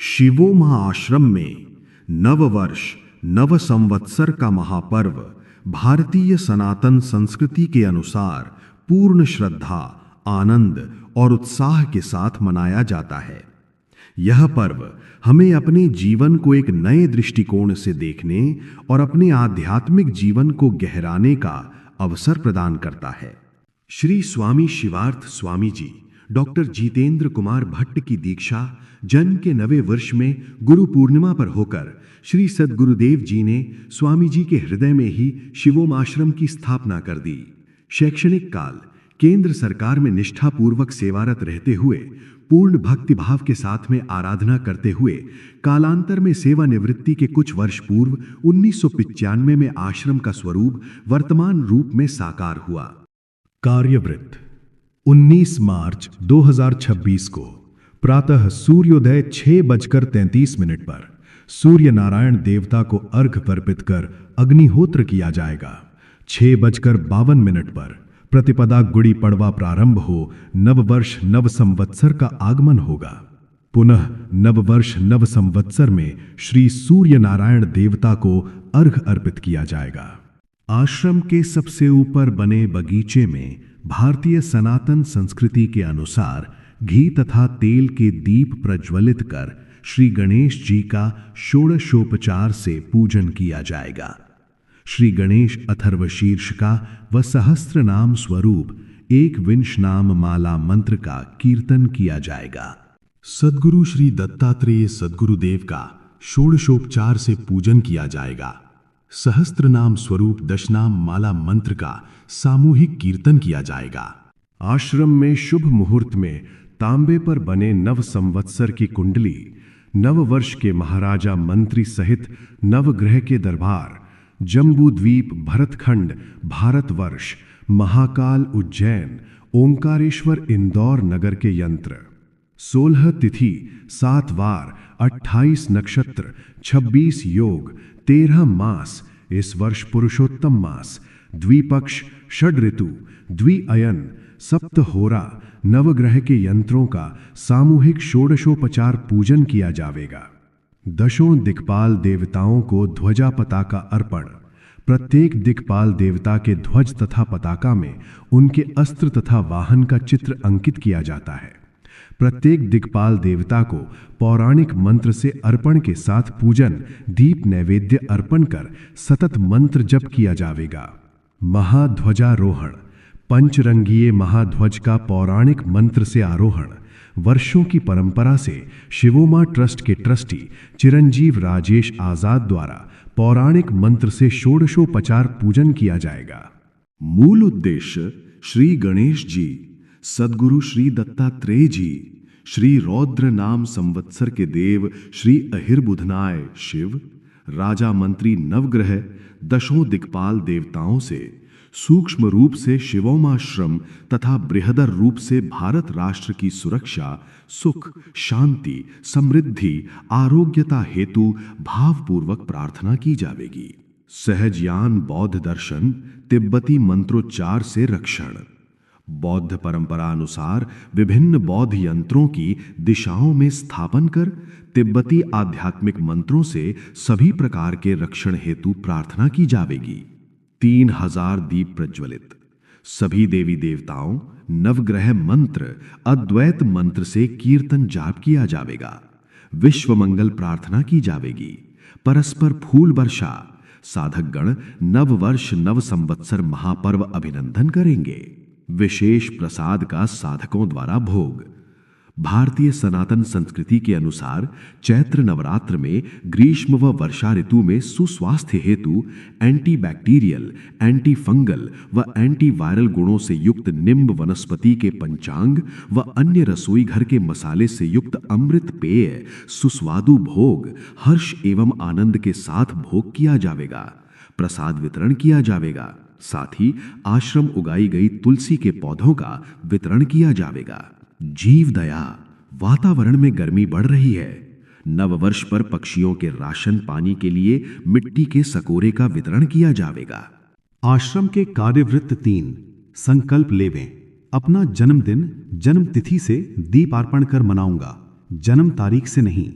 शिवोमा आश्रम में नववर्ष नव संवत्सर का महापर्व भारतीय सनातन संस्कृति के अनुसार पूर्ण श्रद्धा, आनंद और उत्साह के साथ मनाया जाता है। यह पर्व हमें अपने जीवन को एक नए दृष्टिकोण से देखने और अपने आध्यात्मिक जीवन को गहराने का अवसर प्रदान करता है। श्री स्वामी शिवार्थ स्वामी जी डॉक्टर जितेंद्र कुमार भट्ट की दीक्षा जन्म के 9वें वर्ष में गुरु पूर्णिमा पर होकर श्री सद्गुरुदेव जी ने स्वामी जी के हृदय में ही शिवोम आश्रम की स्थापना कर दी। शैक्षणिक काल केंद्र सरकार में निष्ठापूर्वक सेवारत रहते हुए पूर्ण भक्ति भाव के साथ में आराधना करते हुए कालांतर में सेवानिवृत्ति के कुछ वर्ष पूर्व 1995 में आश्रम का स्वरूप वर्तमान रूप में साकार हुआ। कार्यवृत्त 19 मार्च 2026 को प्रातः सूर्योदय 6:33 पर सूर्य नारायण देवता को अर्घ अर्पित कर अग्निहोत्र किया जाएगा। 6:52 पर प्रतिपदा गुड़ी पड़वा प्रारंभ हो नववर्ष नव संवत्सर का आगमन होगा। पुनः नववर्ष नव संवत्सर में श्री सूर्य नारायण देवता को अर्घ अर्पित किया जाएगा। आश्रम के सबसे ऊपर बने बगीचे में भारतीय सनातन संस्कृति के अनुसार घी तथा तेल के दीप प्रज्वलित कर श्री गणेश जी का षोडशोपचार से पूजन किया जाएगा। श्री गणेश अथर्वशीर्ष का व सहस्त्र नाम स्वरूप एक विंश नाम माला मंत्र का कीर्तन किया जाएगा। सद्गुरु श्री दत्तात्रेय सद्गुरुदेव का षोडशोपचार से पूजन किया जाएगा। सहस्त्र नाम स्वरूप दशनाम माला मंत्र का सामूहिक कीर्तन किया जाएगा। आश्रम में शुभ मुहूर्त में तांबे पर बने नव संवत्सर की कुंडली, नव वर्ष के महाराजा मंत्री सहित नवग्रह के दरबार, जम्बू द्वीप भरतखंड भारतवर्ष, महाकाल उज्जैन, ओंकारेश्वर इंदौर नगर के यंत्र, 16 तिथि 7 वार 28 नक्षत्र 26 योग 13 मास, इस वर्ष पुरुषोत्तम मास, द्विपक्ष षड ऋतु द्विअयन सप्तहोरा नवग्रह के यंत्रों का सामूहिक षोडशोपचार पूजन किया जाएगा। दशों दिक्पाल देवताओं को ध्वजा पताका अर्पण। प्रत्येक दिक्पाल देवता के ध्वज तथा पताका में उनके अस्त्र तथा वाहन का चित्र अंकित किया जाता है। प्रत्येक दिक्पाल देवता को पौराणिक मंत्र से अर्पण के साथ पूजन, दीप नैवेद्य अर्पण कर सतत मंत्र जप किया जाएगा। महाध्वजारोहण। पंचरंगीय महाध्वज का पौराणिक मंत्र से आरोहण वर्षों की परंपरा से शिवोमा ट्रस्ट के ट्रस्टी चिरंजीव राजेश आजाद द्वारा पौराणिक मंत्र से षोडशोपचार पूजन किया जाएगा। मूल उद्देश्य श्री गणेश जी, सद्गुरु श्री दत्तात्रेय जी, श्री रौद्र नाम संवत्सर के देव श्री अहिर्बुधनाय शिव, राजा मंत्री नवग्रह, दशों दिक्पाल देवताओं से सूक्ष्म रूप से शिवोमाश्रम तथा बृहदर रूप से भारत राष्ट्र की सुरक्षा, सुख, शांति, समृद्धि, आरोग्यता हेतु भावपूर्वक प्रार्थना की जाएगी। सहजयान बौद्ध दर्शन, तिब्बती मंत्रोच्चार से रक्षण। बौद्ध परंपरा अनुसार विभिन्न बौद्ध यंत्रों की दिशाओं में स्थापन कर तिब्बती आध्यात्मिक मंत्रों से सभी प्रकार के रक्षण हेतु प्रार्थना की जाएगी। 3000 दीप प्रज्वलित। सभी देवी देवताओं, नवग्रह मंत्र, अद्वैत मंत्र से कीर्तन जाप किया जाएगा। विश्व मंगल प्रार्थना की जाएगी। परस्पर फूल वर्षा। साधकगण नव वर्ष नव संवत्सर महापर्व अभिनंदन करेंगे। विशेष प्रसाद का साधकों द्वारा भोग। भारतीय सनातन संस्कृति के अनुसार चैत्र नवरात्र में ग्रीष्म व वर्षा ऋतु में सुस्वास्थ्य हेतु एंटी बैक्टीरियल, एंटी फंगल व एंटी वायरल गुणों से युक्त निम्ब वनस्पति के पंचांग व अन्य रसोई घर के मसाले से युक्त अमृत पेय सुस्वादु भोग हर्ष एवं आनंद के साथ भोग किया जाएगा। प्रसाद वितरण किया जाएगा। साथ ही आश्रम उगाई गई तुलसी के पौधों का वितरण किया जाएगा। जीव दया। वातावरण में गर्मी बढ़ रही है। नववर्ष पर पक्षियों के राशन पानी के लिए मिट्टी के सकोरे का वितरण किया जाएगा। आश्रम के कार्यवृत्त 3 संकल्प लेवें। अपना जन्मदिन जन्म तिथि से दीपार्पण कर मनाऊंगा, जन्म तारीख से नहीं।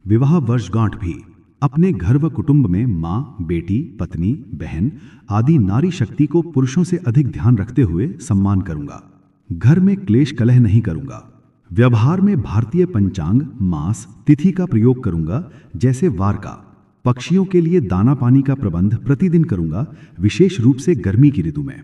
विवाह वर्षगांठ भी अपने घर व कुटुंब में माँ, बेटी, पत्नी, बहन आदि नारी शक्ति को पुरुषों से अधिक ध्यान रखते हुए सम्मान करूंगा। घर में क्लेश कलह नहीं करूंगा। व्यवहार में भारतीय पंचांग, मास, तिथि का प्रयोग करूंगा, जैसे वार का। पक्षियों के लिए दाना पानी का प्रबंध प्रतिदिन करूंगा, विशेष रूप से गर्मी की ऋतु में।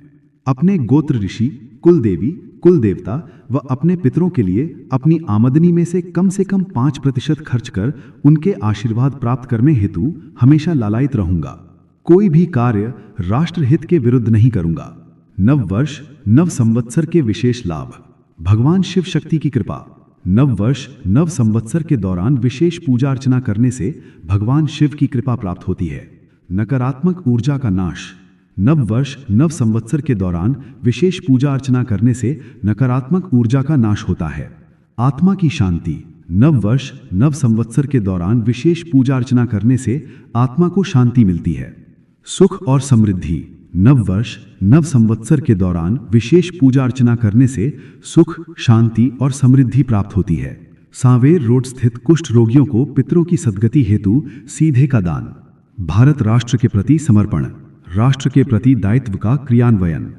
अपने गोत्र ऋषि, कुल देवी, कुल देवता व अपने पितरों के लिए अपनी आमदनी में से कम 5% खर्च कर उनके आशीर्वाद प्राप्त करने हेतु हमेशा लालायित रहूंगा। कोई भी कार्य राष्ट्र हित के विरुद्ध नहीं करूंगा। नव वर्ष, नव संवत्सर के विशेष लाभ। भगवान शिव शक्ति की कृपा। नव वर्ष, नव संवत्सर के दौरान विशेष पूजा अर्चना करने से भगवान शिव की कृपा प्राप्त होती है। नकारात्मक ऊर्जा का नाश। नव वर्ष, नव संवत्सर के दौरान विशेष पूजा अर्चना करने से नकारात्मक ऊर्जा का नाश होता है। आत्मा की शांति। नव वर्ष, नव संवत्सर के दौरान विशेष पूजा अर्चना करने से आत्मा को शांति मिलती है। सुख और समृद्धि। नव वर्ष, नव संवत्सर के दौरान विशेष पूजा अर्चना करने से सुख, शांति और समृद्धि प्राप्त होती है। सांवेर रोड स्थित कुष्ठ रोगियों को पितरों की सद्गति हेतु सीधे का दान। भारत राष्ट्र के प्रति समर्पण। राष्ट्र के प्रति दायित्व का क्रियान्वयन।